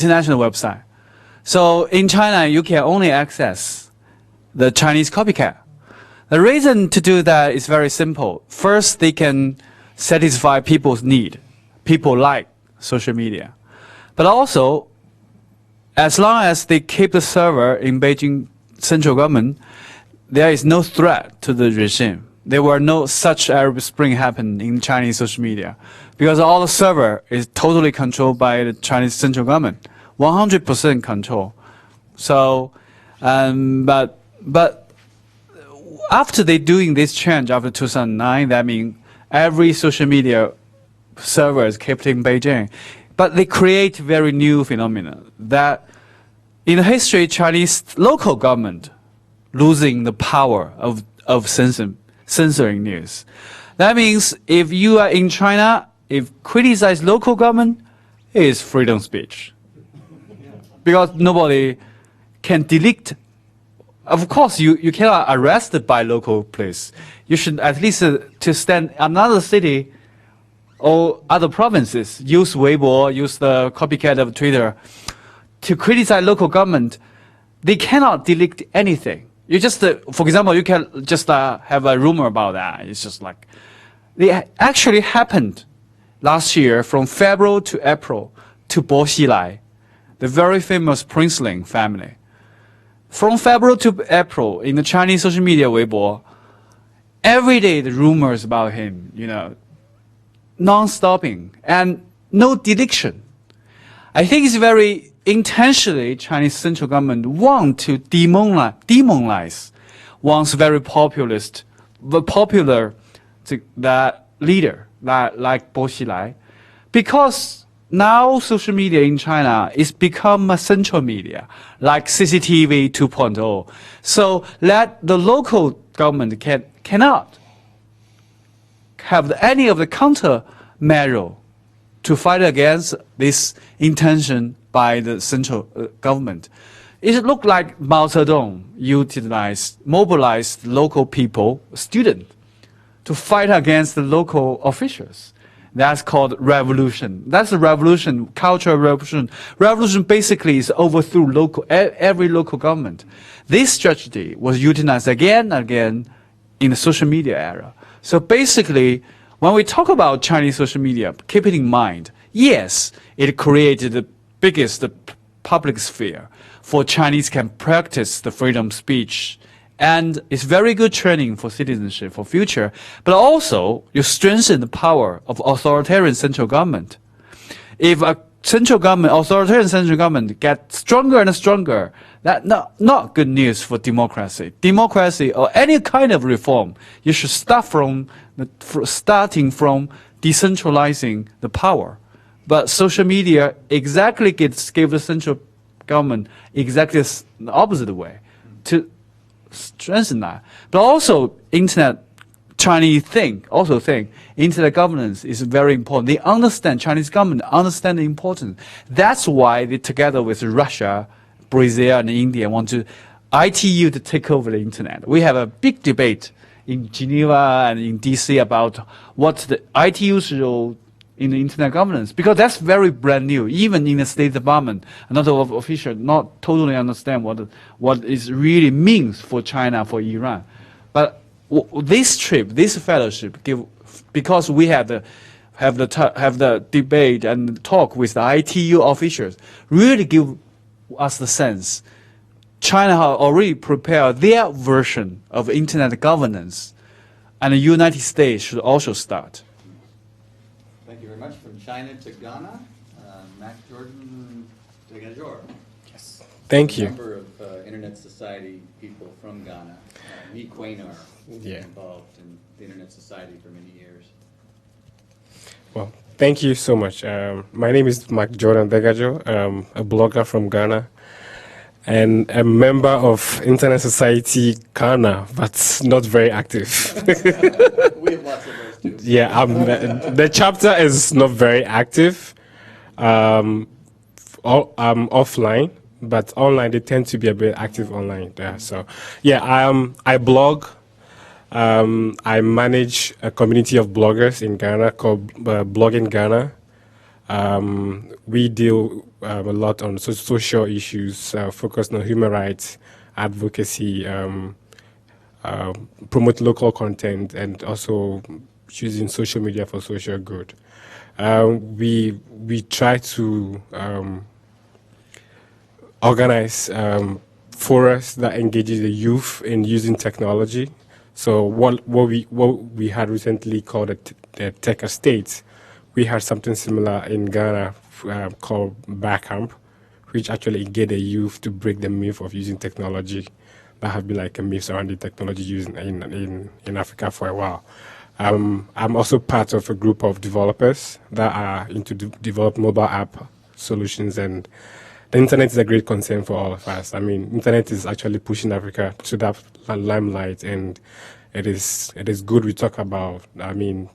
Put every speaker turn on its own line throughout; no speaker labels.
international website. So in China, you can only access the Chinese copycat. The reason to do that is very simple. First, they can satisfy people's need. People like social media. But also, as long as they keep the server in Beijing central government, there is no threat to the regime. There were no such Arab Spring happen in Chinese social media because all the server is totally controlled by the Chinese central government, 100% control. So, but after they doing this change after 2009, that means every social media server is kept in Beijing. But they create very new phenomena that in the history, Chinese local government losing the power of censoring news. That means if you are in China, if criticize local government, it is freedom of speech. Because nobody can delete. Of course, you cannot arrest it by local police. You should at least to stand another city or other provinces, use Weibo, use the copycat of Twitter to criticize local government. They cannot delete anything. You just, for example, you can just have a rumor about that. It's just like, it actually happened last year from February to April to Bo Xilai, the very famous princeling family. From February to April in the Chinese social media Weibo, every day the rumors about him, non-stopping and no deletion. I think it's very intentionally Chinese central government want to demonize once very populist, the popular that leader like Bo Xilai, because now social media in China is become a central media like CCTV 2.0. So that the local government cannot have any of the countermeasure to fight against this intention by the central government. It looked like Mao Zedong mobilized local people, students, to fight against the local officials. That's called revolution. That's a revolution, cultural revolution. Revolution basically is overthrew every local government. This strategy was utilized again and again in the social media era. So basically, when we talk about Chinese social media, keep it in mind, yes, it created the biggest public sphere for Chinese can practice the freedom of speech. And it's very good training for citizenship for future, but also you strengthen the power of authoritarian central government. If a authoritarian central government gets stronger and stronger, that's not good news for democracy. Democracy or any kind of reform, you should starting from decentralizing the power. But social media exactly give the central government exactly the opposite way to strengthen that. But also internet, Chinese think internet governance is very important. They understand, Chinese government understand the importance. That's why they together with Russia, Brazil and India want to ITU to take over the internet. We have a big debate in Geneva and in DC about what's the ITU's role in the internet governance, because that's very brand new. Even in the State Department, another official not totally understand what it really means for China, for Iran. But this fellowship, because we have the debate and talk with the ITU officials, really give us the sense China has already prepared their version of internet governance, and the United States should also start.
Thank you very much. From China to Ghana, Mac Jordan Degajor.
Yes. Thank you.
A member of Internet Society people from Ghana. Me Quainar, involved in the Internet Society for many years.
Well, thank you so much. My name is Mac Jordan Degajo. I'm a blogger from Ghana and a member of Internet Society Ghana, but not very active.
We have lots of those too.
Yeah, the chapter is not very active. I'm offline, but online they tend to be a bit active online there. So yeah, I blog. I manage a community of bloggers in Ghana called Blog in Ghana. We deal a lot on social issues, focused on human rights, advocacy, promote local content, and also using social media for social good. We try to organize forums that engages the youth in using technology. So what we had recently called the tech estate, we had something similar in Ghana called Bacamp, which actually engaged the youth to break the myth of using technology that have been like a myth surrounding technology used in Africa for a while. I'm also part of a group of developers that are into develop mobile app solutions, and the internet is a great concern for all of us. I mean, internet is actually pushing Africa to that limelight, and it is good we talk about, I mean,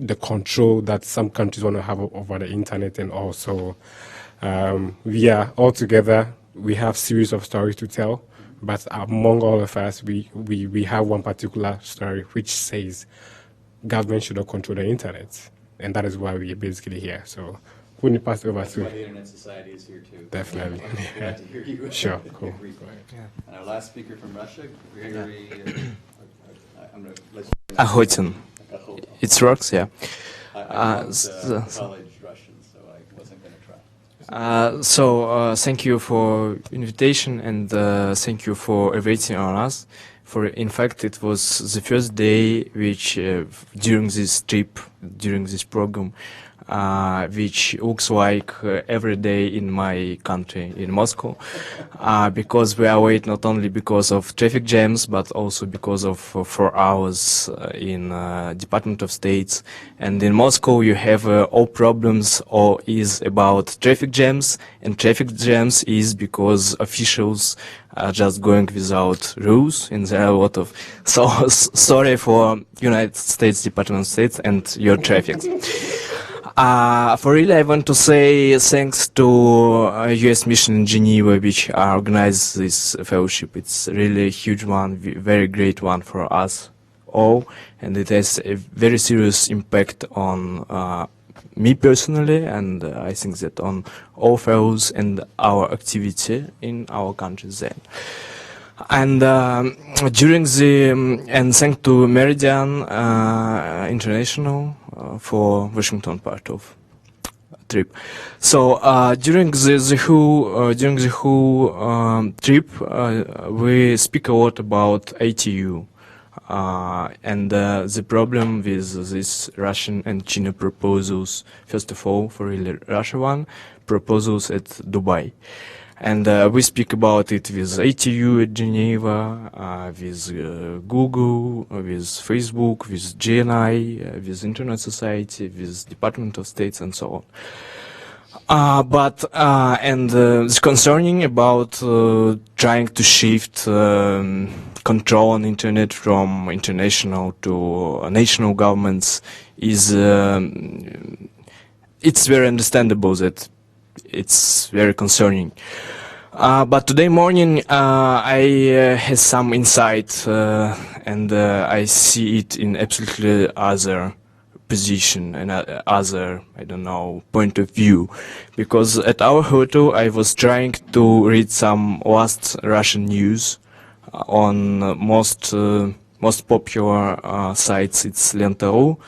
the control that some countries want to have over the internet, and also we are all together. We have series of stories to tell, but among all of us, we have one particular story which says government should not control the internet, and that is why we are basically here. So, when you pass over
That's
to
why the Internet Society is here too.
Definitely.
Glad to hear you.
Sure, cool.
And our last speaker from Russia, Gregory. I'm going to let you.
Ahotin. It works, yeah.
I don't college Russian, so I wasn't going to try.
Thank you for invitation, and thank you for waiting on us. For in fact, it was the first day which during this trip, during this program, which looks like every day in my country, in Moscow, because we are waiting not only because of traffic jams, but also because of 4 hours in Department of States. And in Moscow, you have all problems or is about traffic jams, and traffic jams is because officials are just going without rules, and there are a lot of, so sorry for United States Department of State and your traffic. For really, I want to say thanks to U.S. mission in Geneva, which organized this fellowship. It's really a huge one, very great one for us all, and it has a very serious impact on me personally, and I think that on all fellows and our activity in our countries then. And during the and thanks to Meridian International for Washington part of trip. So during the whole trip, we speak a lot about ATU and the problem with this Russian and China proposals. First of all, for really Russia one, proposals at Dubai. And we speak about it with ATU at Geneva, with Google, with Facebook, with GNI, with Internet Society, with Department of States, and so on. And it's concerning about trying to shift control on Internet from international to national governments is it's very understandable that it's very concerning. But today morning I had some insight and I see it in absolutely other position and other, I don't know, point of view. Because at our hotel I was trying to read some last Russian news on most popular sites. It's Lenta.ru.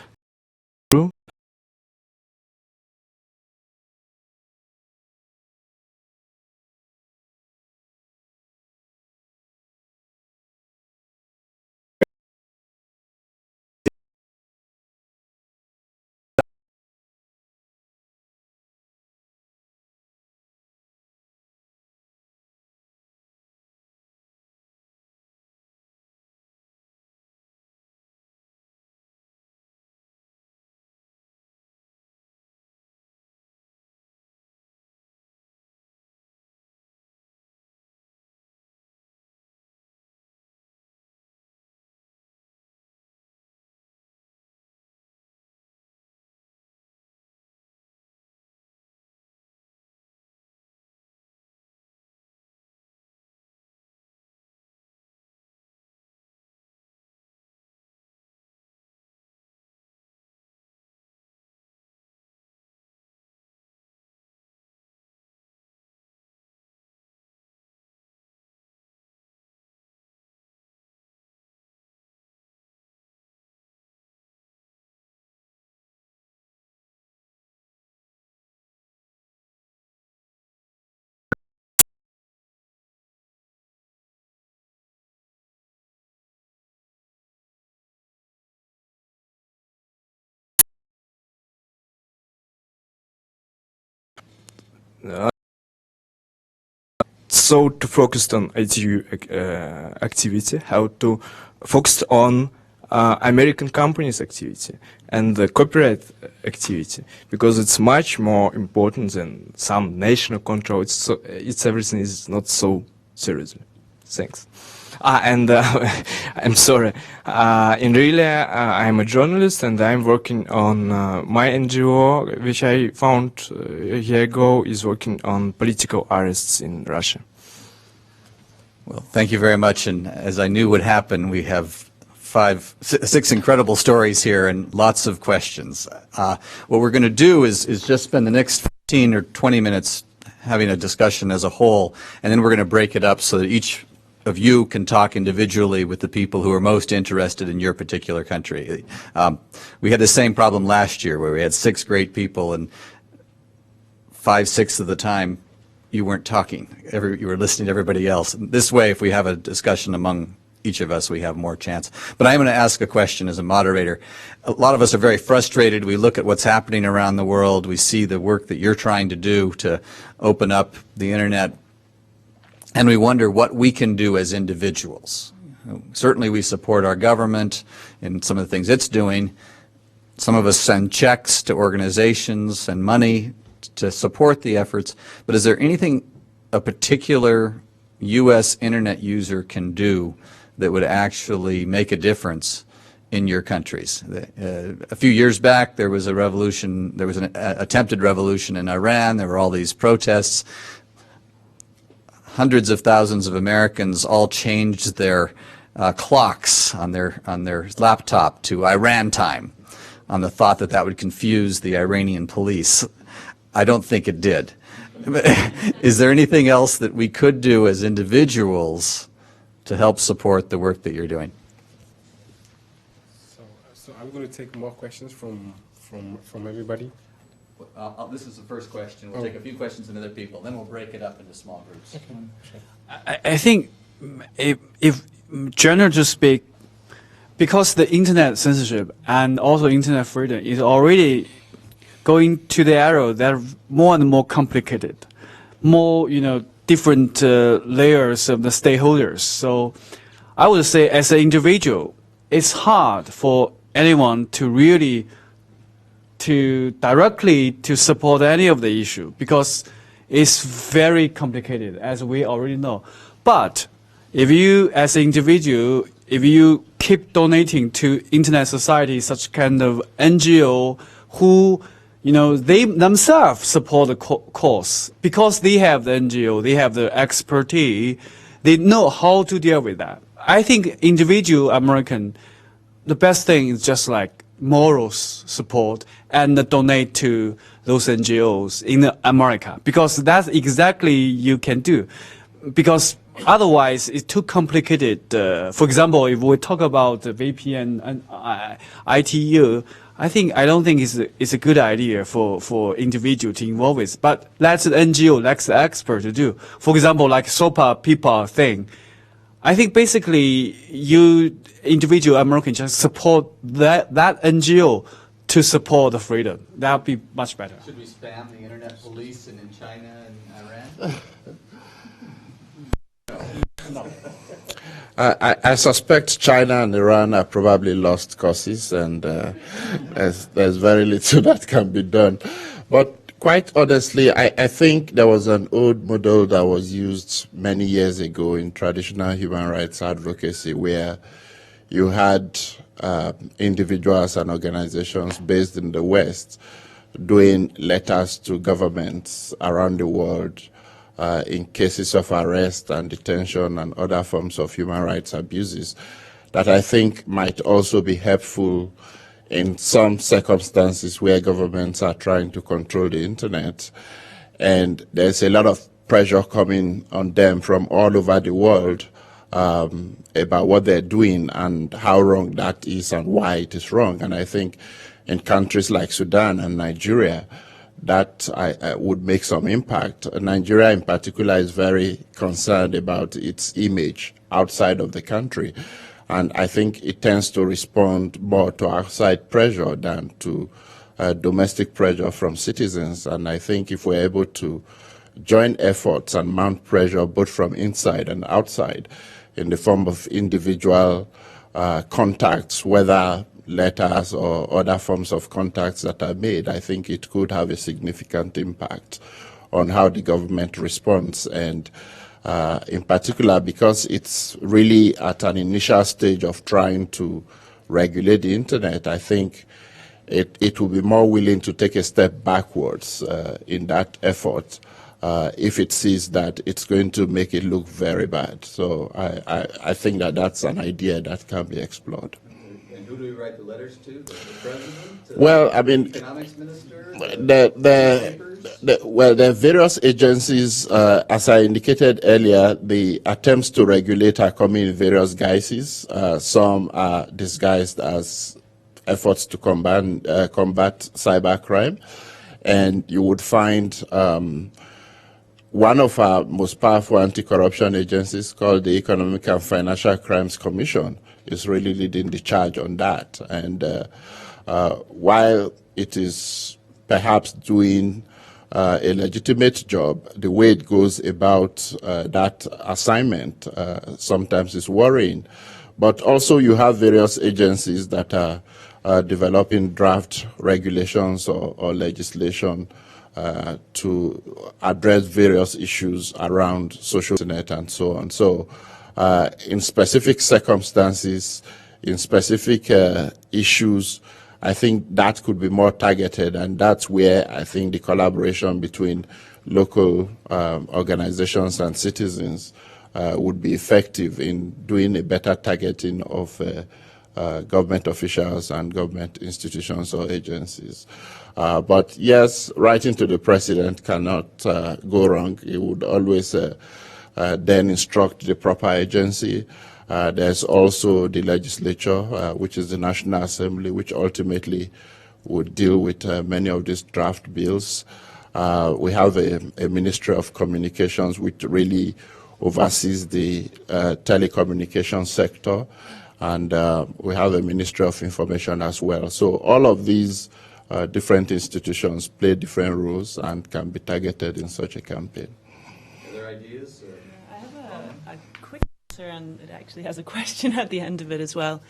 so to focus on ITU activity, how to focus on American companies' activity and the copyright activity, because it's much more important than some national control. It's everything is not so seriously. Thanks. And I'm sorry. In really, I'm a journalist and I'm working on my NGO, which I found a year ago, is working on political arrests in Russia.
Well, thank you very much. And as I knew would happen, we have 6 incredible stories here and lots of questions. What we're going to do is just spend the next 15 or 20 minutes having a discussion as a whole, and then we're going to break it up so that each of you can talk individually with the people who are most interested in your particular country. We had the same problem last year where we had 6 great people and 5/6 of the time you weren't talking. You were listening to everybody else. This way, if we have a discussion among each of us, we have more chance. But I'm going to ask a question as a moderator. A lot of us are very frustrated. We look at what's happening around the world. We see the work that you're trying to do to open up the internet. And we wonder what we can do as individuals. Certainly we support our government in some of the things it's doing. Some of us send checks to organizations and money to support the efforts. But is there anything a particular U.S. internet user can do that would actually make a difference in your countries? A few years back there was a revolution, there was an attempted revolution in Iran. There were all these protests. Hundreds of thousands of Americans all changed their clocks on their laptop to Iran time on the thought that that would confuse the Iranian police. I don't think it did. Is there anything else that we could do as individuals to help support the work that you're doing?
So I'm going to take more questions from everybody.
This is the first question. We'll take a few questions from other people, then we'll break it up into small groups.
I think if general to speak, because the internet censorship and also internet freedom is already going to the era that are more and more complicated, more different layers of the stakeholders. So I would say as an individual, it's hard for anyone to really directly to support any of the issue because it's very complicated, as we already know. But if you, as an individual, if you keep donating to Internet Society, such kind of NGO who, they themselves support the cause because they have the NGO, they have the expertise, they know how to deal with that. I think individual American, the best thing is just like moral support and donate to those NGOs in America, because that's exactly you can do. Because otherwise it's too complicated. For example, if we talk about the VPN and ITU, I don't think it's a good idea for individual to involve with. But that's the NGO, that's the expert to do. For example, like SOPA, PIPA thing. I think basically you individual American just support that NGO to support the freedom. That would be much better.
Should we spam the internet police in China and Iran?
No.
I suspect China and Iran are probably lost causes, and there's very little that can be done. But quite honestly, I think there was an old model that was used many years ago in traditional human rights advocacy where you had individuals and organizations based in the West doing letters to governments around the world in cases of arrest and detention and other forms of human rights abuses that I think might also be helpful in some circumstances where governments are trying to control the internet. And there's a lot of pressure coming on them from all over the world about what they're doing and how wrong that is and why it is wrong. And I think in countries like Sudan and Nigeria, that would make some impact. Nigeria in particular is very concerned about its image outside of the country. And I think it tends to respond more to outside pressure than to domestic pressure from citizens. And I think if we're able to join efforts and mount pressure both from inside and outside in the form of individual contacts, whether letters or other forms of contacts that are made, I think it could have a significant impact on how the government responds. And in particular, because it's really at an initial stage of trying to regulate the internet, I think it will be more willing to take a step backwards in that effort if it sees that it's going to make it look very bad. So I think that that's an idea that can be explored.
And who do we write the letters to? The president?
Well, I mean,
the economics minister?
There are various agencies. As I indicated earlier, the attempts to regulate are coming in various guises. Some are disguised as efforts to combat cybercrime, and you would find one of our most powerful anti-corruption agencies, called the Economic and Financial Crimes Commission, is really leading the charge on that. And while it is perhaps doing a legitimate job, the way it goes about that assignment sometimes is worrying. But also you have various agencies that are developing draft regulations or legislation to address various issues around social internet and so on. So in specific circumstances, in specific issues, I think that could be more targeted, and that's where I think the collaboration between local organizations and citizens would be effective in doing a better targeting of government officials and government institutions or agencies. But yes, writing to the president cannot go wrong. He would always then instruct the proper agency. There's also the legislature, which is the National Assembly, which ultimately would deal with many of these draft bills. We have a Ministry of Communications, which really oversees the telecommunications sector, and we have a Ministry of Information as well. So all of these different institutions play different roles and can be targeted in such a campaign.
Other ideas?
I have a quick answer, and it actually has a question at the end of it as well.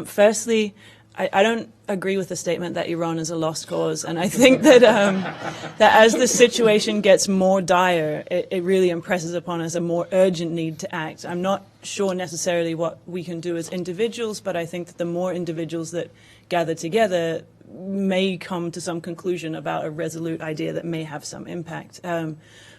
Firstly, I don't agree with the statement that Iran is a lost cause, and I think that that as the situation gets more dire, it really impresses upon us a more urgent need to act. I'm not sure necessarily what we can do as individuals, but I think that the more individuals that gather together may come to some conclusion about a resolute idea that may have some impact.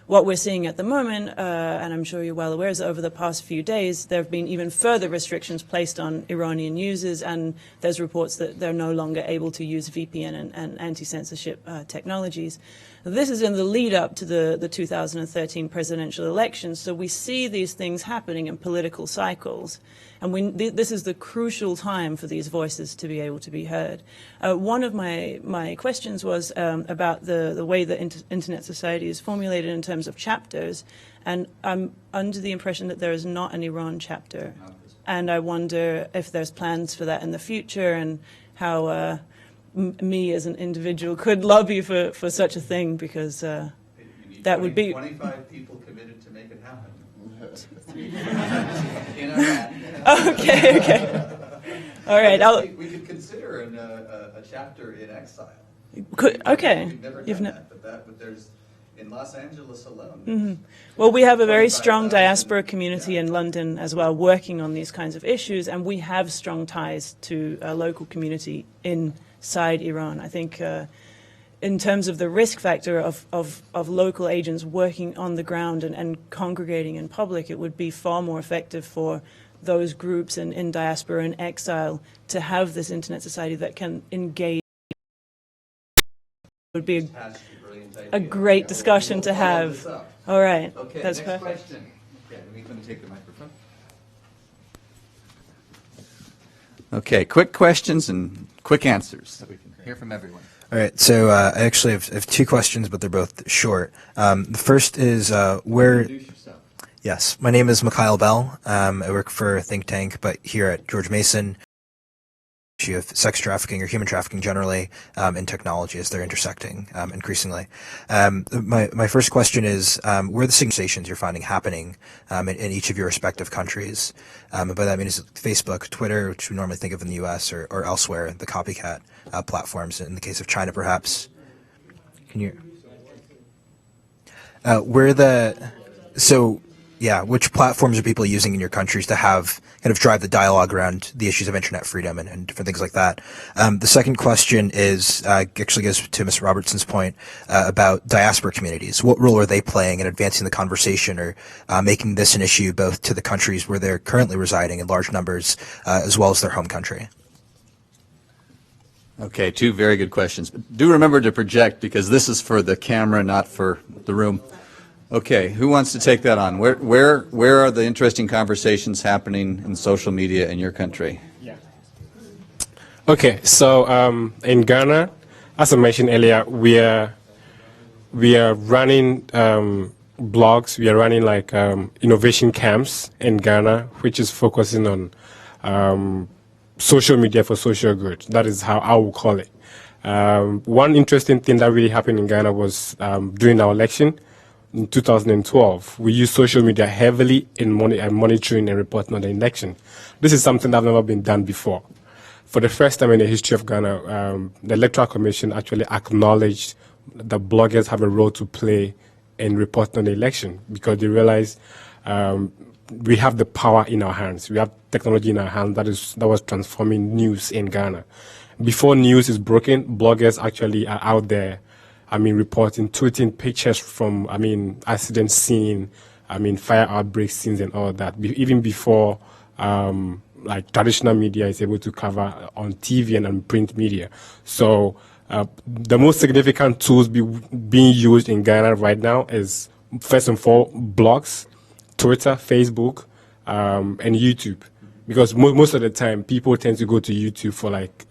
What we're seeing at the moment, and I'm sure you're well aware, is that over the past few days, there have been even further restrictions placed on Iranian users, and there's reports that they're no longer able to use VPN and anti-censorship technologies. This is in the lead up to the 2013 presidential elections, so we see these things happening in political cycles. And this is the crucial time for these voices to be able to be heard. One of my questions was about the way that Internet Society is formulated in terms of chapters, and I'm under the impression that there is not an Iran chapter. And I wonder if there's plans for that in the future, and how me as an individual could lobby for such a thing, because that would be
25 people committed to make it happen.
Okay. All right.
We could consider a chapter in exile.
Okay.
We've never done that, but there's in Los Angeles alone.
Mm-hmm. Well, we have a very strong diaspora community in London as well, working on these kinds of issues, and we have strong ties to a local community inside Iran. I think in terms of the risk factor of local agents working on the ground and congregating in public, it would be far more effective for those groups in diaspora and exile to have this Internet Society that can engage. It would be a great discussion to have. All right.
Okay,
that's
next
perfect.
question. Okay, let me take the microphone. Okay, quick questions and quick answers so we can hear from everyone.
All right, so I actually have two questions, but they're both short. The first is where...
Introduce yourself.
Yes, my name is Mikhail Bell. I work for a think tank, but here at George Mason. issue of sex trafficking or human trafficking generally in technology as they're intersecting increasingly. My first question is, where are the conversations you're finding happening in each of your respective countries? And by that I mean is it Facebook, Twitter, which we normally think of in the U.S. or elsewhere, the copycat platforms. In the case of China, perhaps. Can you? Which platforms are people using in your countries to have kind of drive the dialogue around the issues of internet freedom and different things like that? The second question is actually goes to Ms. Robertson's point about diaspora communities. What role are they playing in advancing the conversation or making this an issue both to the countries where they're currently residing in large numbers as well as their home country?
Okay, two very good questions. Do remember to project because this is for the camera, not for the room. Okay, who wants to take that on? Where are the interesting conversations happening in social media in your country?
Yeah. Okay, so in Ghana, as I mentioned earlier, we are running blogs. We are running like innovation camps in Ghana, which is focusing on social media for social good. That is how I would call it. One interesting thing that really happened in Ghana was during our election. In 2012, we used social media heavily in monitoring and reporting on the election. This is something that has never been done before. For the first time in the history of Ghana, the Electoral Commission actually acknowledged that bloggers have a role to play in reporting on the election because they realized we have the power in our hands. We have technology in our hands that was transforming news in Ghana. Before news is broken, bloggers actually are out there reporting, tweeting pictures from, accident scene, fire outbreak scenes and all that. Even before, like traditional media is able to cover on TV and on print media. So, the most significant tools being used in Ghana right now is, first and foremost, blogs, Twitter, Facebook, and YouTube. Because most of the time, people tend to go to YouTube for like,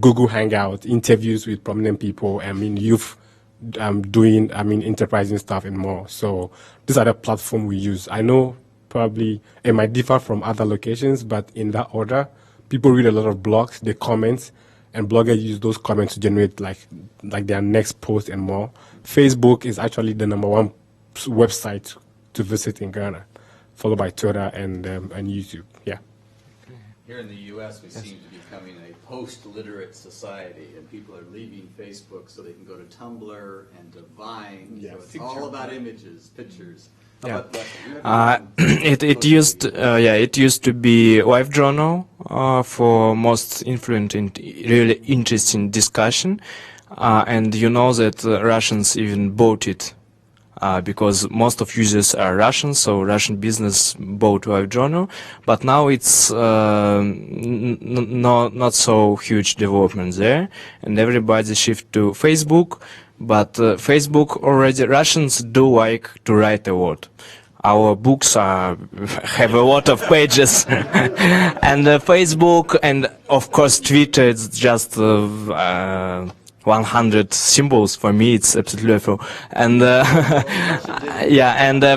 Google Hangout, interviews with prominent people, youth doing, enterprising stuff and more. So these are the platform we use. I know probably it might differ from other locations, but in that order, people read a lot of blogs, they comment, and bloggers use those comments to generate like their next post and more. Facebook is actually the #1 website to visit in Ghana, followed by Twitter and YouTube. Yeah.
Here in the U.S., we seem to be becoming a post-literate society, and people are leaving Facebook so they can go to Tumblr and to Vine.
Yeah,
so it's all about images, pictures.
Yeah. It used to be Life Journal for most influent and really interesting discussion, and you know that Russians even bought it. Because most of users are Russian, so Russian business bought Live Journal, but now it's not so huge development there, and everybody shift to Facebook. But Facebook already Russians do like to write a lot. Our books have a lot of pages, and Facebook and of course Twitter. It's just 100 symbols. For me, it's absolutely full. And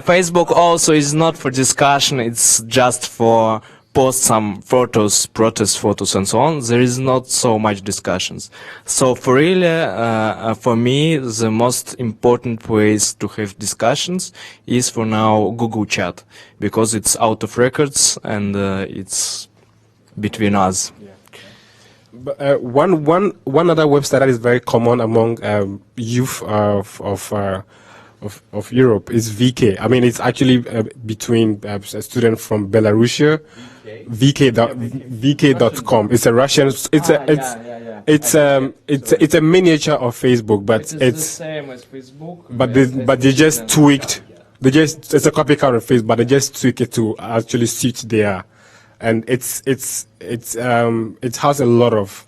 Facebook also is not for discussion. It's just for post some photos, protest photos, and so on. There is not so much discussions. So for me, the most important place to have discussions is for now Google Chat, because it's out of records and it's between us.
But one other website that is very common among youth of Europe is VK. It's actually between a student from Belarusia. VK.com. It's a Russian. It's a miniature of Facebook, but it's
the same as Facebook.
But they just tweaked. It's a copycat of Facebook, but they just tweak it to actually suit their. And it has a lot of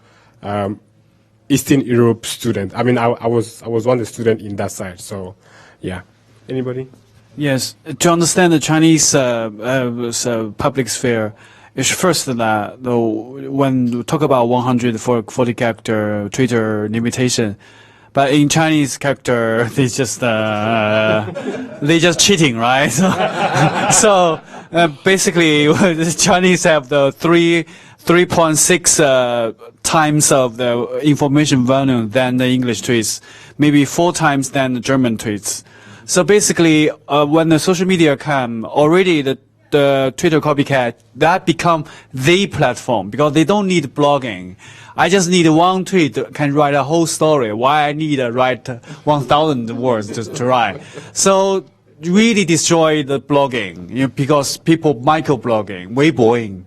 Eastern Europe students. I was one of the students in that side. So, yeah. Anybody?
Yes, to understand the Chinese public sphere, it's first that when you talk about 140 character Twitter limitation, but in Chinese character they just cheating, right? So Basically, the Chinese have the 3.6 times of the information volume than the English tweets, maybe 4 times than the German tweets. So basically, when the social media come, already the Twitter copycat, that become the platform because they don't need blogging. I just need one tweet can write a whole story. Why I need to write 1,000 words to write? So really destroy the blogging, because people microblogging, Weiboing,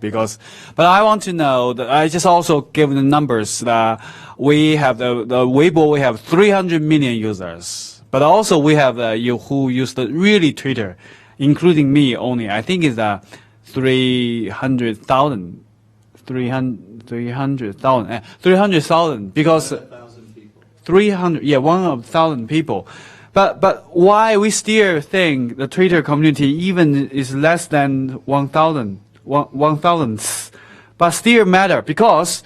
but I want to know that I just also give the numbers that we have the Weibo, we have 300 million users. But also we have who use the really Twitter, including me only. I think it's 300,000 because 1,000 people. But why we still think the Twitter community even is less than 1,000th, but still matter because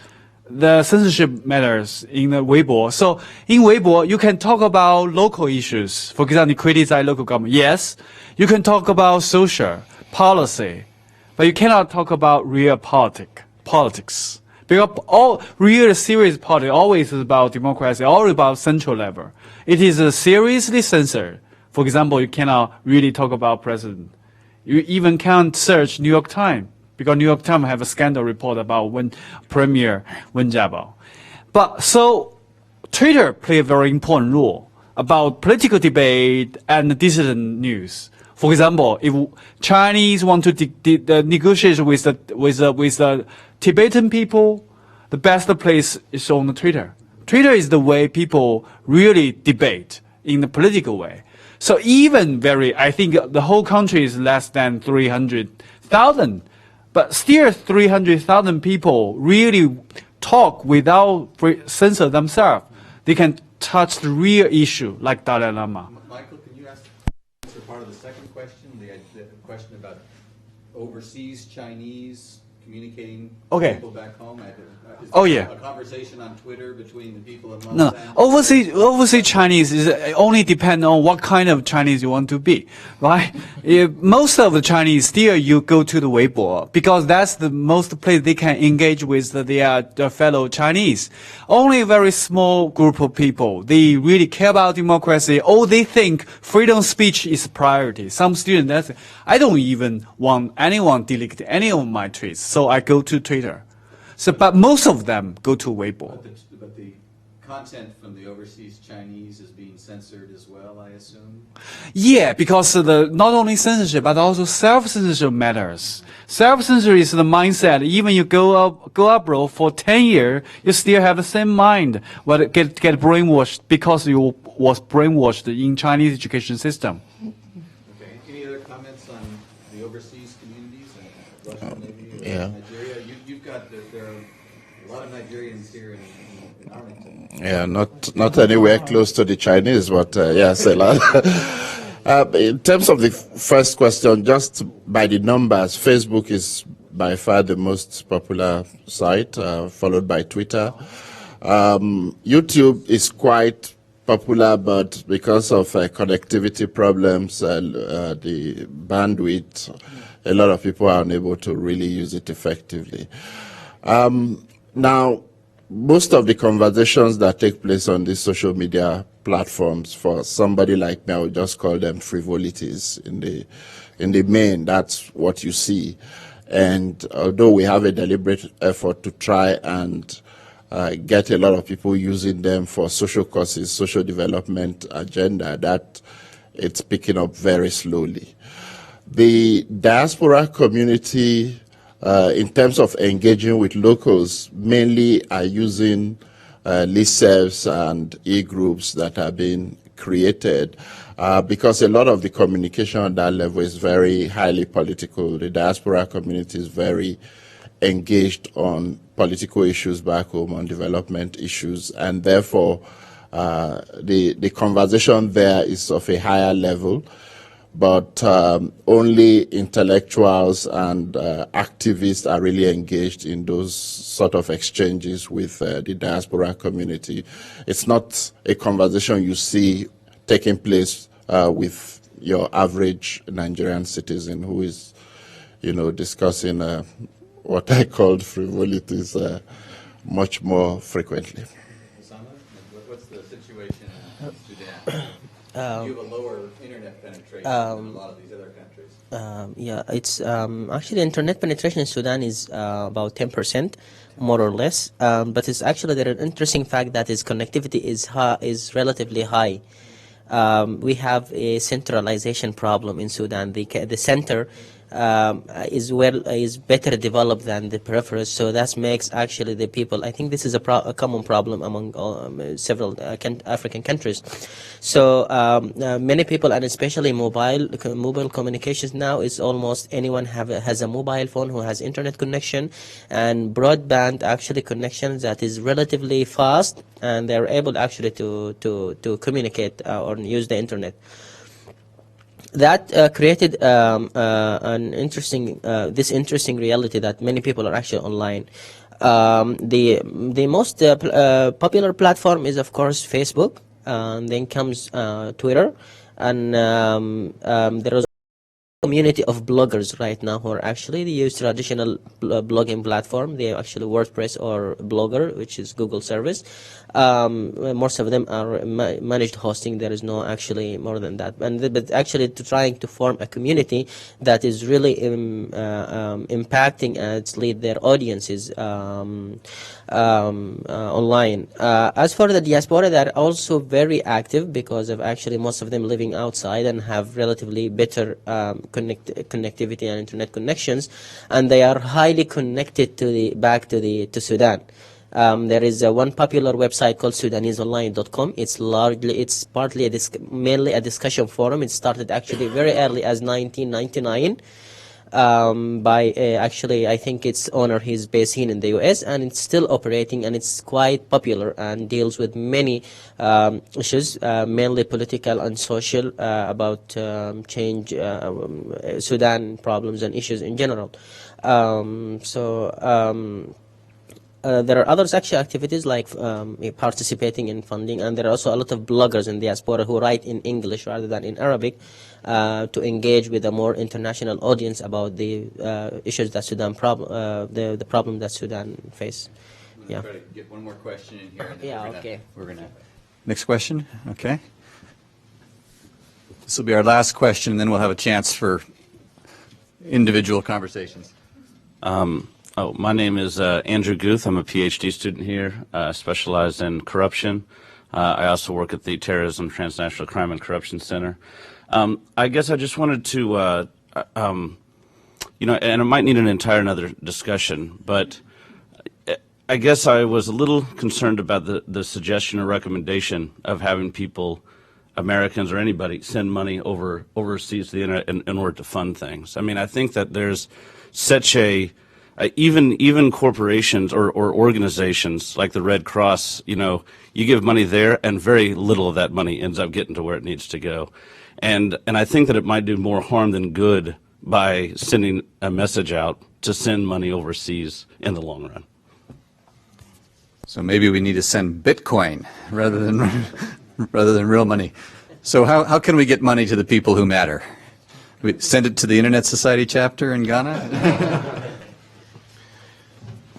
the censorship matters in the Weibo. So in Weibo, you can talk about local issues. For example, criticize local government. Yes, you can talk about social policy, but you cannot talk about real politics. Because all real serious politics always is about democracy, all about central level. It is seriously censored. For example, you cannot really talk about president. You even can't search New York Times, because New York Times have a scandal report about Premier Wen Jiabao. But so Twitter play a very important role about political debate and dissident news. For example, if Chinese want to negotiate with the Tibetan people, the best place is on the Twitter. Twitter is the way people really debate in the political way. So even I think the whole country is less than 300,000. But still 300,000 people really talk without censor themselves. They can touch the real issue like Dalai Lama.
Michael, can you answer part of the second question, the question about overseas Chinese communicating with people back home? Is there a conversation on Twitter between the people of Los Angeles?
Overseas Chinese is only depend on what kind of Chinese you want to be, right? Most of the Chinese still you go to the Weibo because that's the most place they can engage with their fellow Chinese. Only a very small group of people, they really care about democracy, or they think freedom of speech is a priority. Some students, I don't even want anyone delete any of my tweets, so I go to Twitter. So, but most of them go to Weibo.
But the content from the overseas Chinese is being censored as well, I assume?
Yeah, because not only censorship, but also self-censorship matters. Self-censorship is the mindset. Even you go abroad for 10 years, you still have the same mind. But get brainwashed because you was brainwashed in Chinese education system.
Okay. Any other comments on the overseas communities and Russia, maybe?
Yeah.
Nigeria? There are a lot of Nigerians here in Arlington.
Yeah, not anywhere close to the Chinese, but yes, a lot. In terms of the first question, just by the numbers, Facebook is by far the most popular site, followed by Twitter. YouTube is quite popular, but because of connectivity problems, the bandwidth, a lot of people are unable to really use it effectively. Now, most of the conversations that take place on these social media platforms, for somebody like me, I would just call them frivolities. In the main, that's what you see. And although we have a deliberate effort to try and get a lot of people using them for social causes, social development agenda, that it's picking up very slowly. The diaspora community, in terms of engaging with locals, mainly are using listservs and e-groups that are being created because a lot of the communication on that level is very highly political. The diaspora community is very engaged on political issues back home, on development issues, and therefore the conversation there is of a higher level. But only intellectuals and activists are really engaged in those sort of exchanges with the diaspora community. It's not a conversation you see taking place with your average Nigerian citizen who is discussing what I called frivolities much more frequently.
What's the situation in Sudan? You have a lower internet penetration than a lot of these other countries.
Yeah, it's actually internet penetration in Sudan is about 10%, more or less. But it's actually there an interesting fact that its connectivity is relatively high. We have a centralization problem in Sudan. The center is better developed than the peripherals, so that makes actually the people. I think this is a common problem among several African countries. So many people, and especially mobile communications now, is almost anyone has a mobile phone who has internet connection and broadband actually connections that is relatively fast, and they're able actually to communicate or use the internet. That created an interesting reality that many people are actually online. The most popular platform is of course Facebook, then comes Twitter, and there is a community of bloggers right now who are actually they use traditional blogging platform. They actually WordPress or Blogger, which is Google service. Most of them are managed hosting. There is no actually more than that, but actually trying to form a community that is really impacting and lead their audiences online. As for the diaspora, they are also very active because of actually most of them living outside and have relatively better connectivity and internet connections, and they are highly connected to Sudan. There is one popular website called SudaneseOnline.com. It's partly mainly a discussion forum. It started actually very early as 1999 by actually I think its owner. He's based here in the U.S. and it's still operating, and it's quite popular and deals with many issues, mainly political and social, about change, Sudan problems and issues in general. There are other actually activities like participating in funding, and there are also a lot of bloggers in diaspora who write in English rather than in Arabic to engage with a more international audience about the issues that Sudan the problem that Sudan face.
Yeah. Try to get one more question in here.
Yeah. Okay.
We're gonna. Next question. Okay. This will be our last question, and then we'll have a chance for individual conversations.
My name is Andrew Guth. I'm a PhD student here, specialized in corruption. I also work at the Terrorism, Transnational Crime and Corruption Center. I guess I just wanted to, and it might need an entire another discussion, but I guess I was a little concerned about the suggestion or recommendation of having people, Americans or anybody, send money overseas to the internet in order to fund things. I mean, I think that there's such a even corporations or organizations like the Red Cross, you give money there and very little of that money ends up getting to where it needs to go. And I think that it might do more harm than good by sending a message out to send money overseas in the long run.
So maybe we need to send Bitcoin rather than real money. So how can we get money to the people who matter? We send it to the Internet Society chapter in Ghana?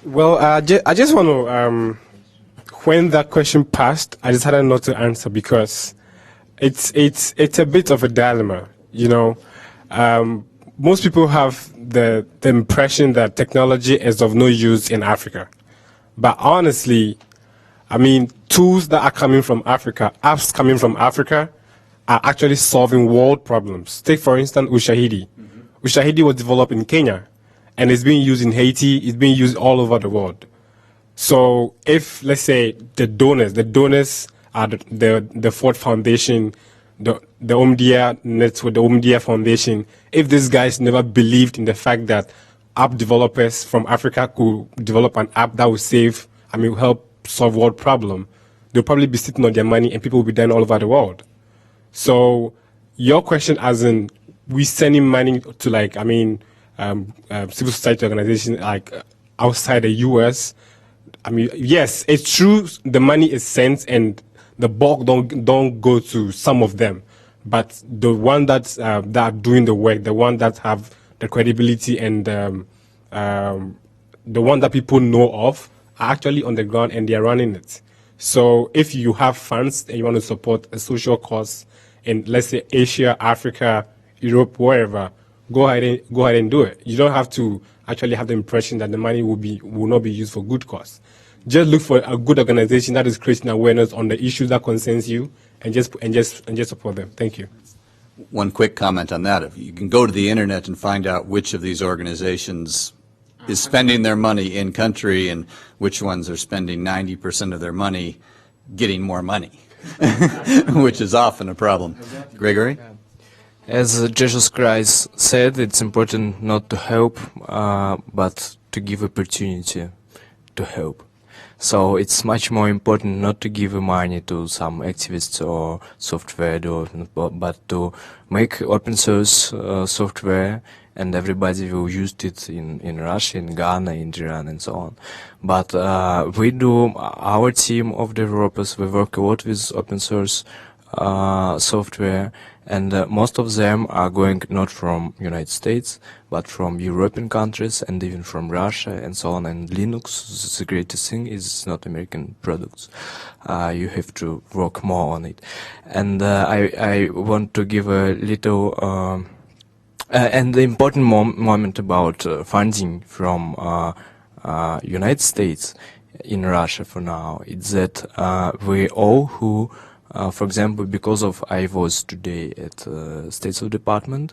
Well, I just want to, when that question passed, I decided not to answer because it's a bit of a dilemma, Most people have the impression that technology is of no use in Africa. But honestly, I mean, tools that are coming from Africa, apps coming from Africa, are actually solving world problems. Take, for instance, Ushahidi. Mm-hmm. Ushahidi was developed in Kenya, and it's being used in Haiti, it's being used all over the world. So if, let's say, the donors are the Ford Foundation, the Omdia Network, the Omdia Foundation, if these guys never believed in the fact that app developers from Africa could develop an app that will help solve world problem, they'll probably be sitting on their money and people will be dying all over the world. So your question as in, we sending money to civil society organizations like outside the U.S., I mean, yes, it's true the money is sent and the bulk don't go to some of them, but the one that are doing the work, the one that have the credibility and the one that people know of are actually on the ground and they are running it. So if you have funds and you want to support a social cause in, let's say, Asia, Africa, Europe, wherever, go ahead and do it. You don't have to actually have the impression that the money will not be used for good cause. Just look for a good organization that is creating awareness on the issues that concerns you, and just support them. Thank you.
One quick comment on that. If you can go to the internet and find out which of these organizations is spending their money in country and which ones are spending 90% of their money getting more money, which is often a problem. Gregory?
As Jesus Christ said, it's important not to help, but to give opportunity to help. So it's much more important not to give money to some activists or software, but to make open source software, and everybody will use it in Russia, in Ghana, in Iran, and so on. But our team of developers, we work a lot with open source software, and most of them are going not from United States, but from European countries and even from Russia and so on. And Linux, the greatest thing, is not American products. You have to work more on it. And I want to give a little and the important moment about funding from United States in Russia for now is that we all who for example, because of I was today at State Department,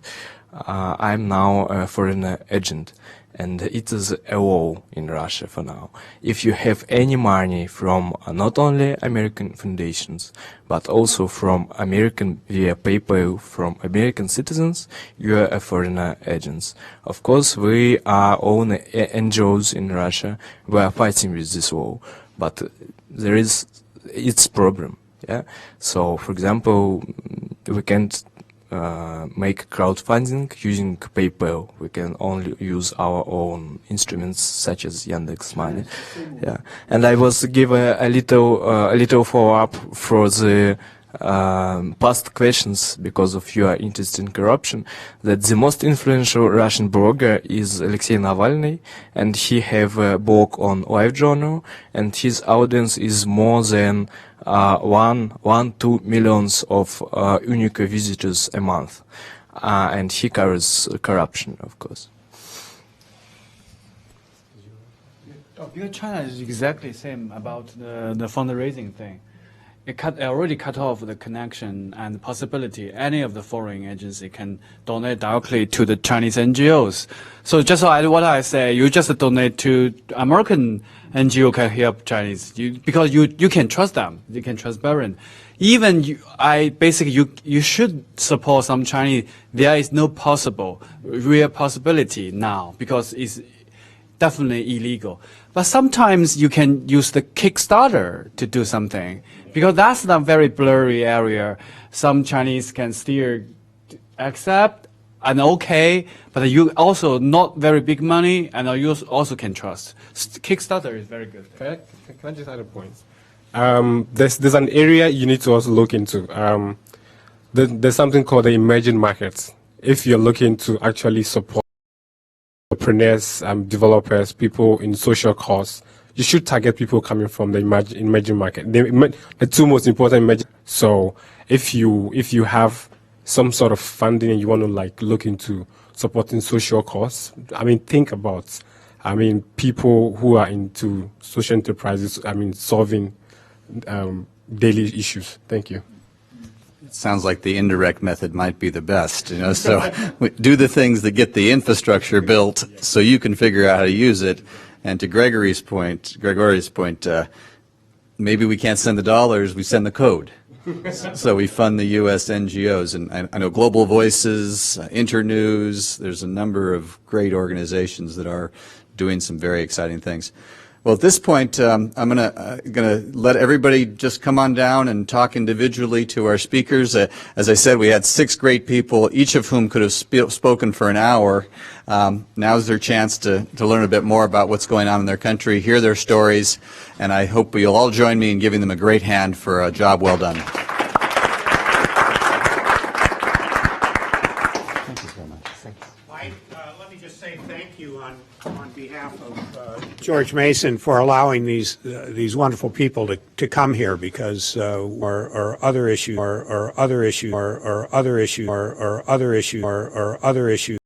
I'm now a foreign agent, and it is a law in Russia for now. If you have any money from not only American foundations, but also from American via PayPal from American citizens, you are a foreign agent. Of course, we are own NGOs in Russia. We are fighting with this law, but there is its problem. Yeah. So, for example, we can't make crowdfunding using PayPal. We can only use our own instruments such as Yandex Money. Yeah. And I was give a little follow up for the past questions, because of your interest in corruption, that the most influential Russian blogger is Alexei Navalny, and he have a blog on LiveJournal, and his audience is more than 2 millions of unique visitors a month, and he covers corruption, of course.
Because China is exactly the same about the fundraising thing. It already cut off the connection and possibility. Any of the foreign agency can donate directly to the Chinese NGOs. So just what I say, you just donate to American NGO can help Chinese, because you can trust them. You can transparent. Even you should support some Chinese. There is no real possibility now, because it's definitely illegal. But sometimes you can use the Kickstarter to do something, because that's the very blurry area. Some Chinese can still accept and okay, but you also not very big money, and you also can trust. Kickstarter is very good.
Can I just add a point? There's an area you need to also look into. There's something called the emerging markets. If you're looking to actually support entrepreneurs, developers, people in social cause, you should target people coming from the emerging market. The two most important emerging. So if you have some sort of funding and you want to look into supporting social cause, think about people who are into social enterprises. Solving daily issues. Thank you.
It sounds like the indirect method might be the best, so do the things that get the infrastructure built so you can figure out how to use it. And to Gregori's point, maybe we can't send the dollars, we send the code. So we fund the U.S. NGOs, and I know Global Voices, Internews, there's a number of great organizations that are doing some very exciting things. Well, at this point, I'm gonna let everybody just come on down and talk individually to our speakers. As I said, we had 6 great people, each of whom could have spoken for an hour. Now's their chance to learn a bit more about what's going on in their country, hear their stories, and I hope you'll all join me in giving them a great hand for a job well done. Thank you very much. Thanks.
Let me just say thank you on behalf of George Mason for allowing these wonderful people to come here, because or other issues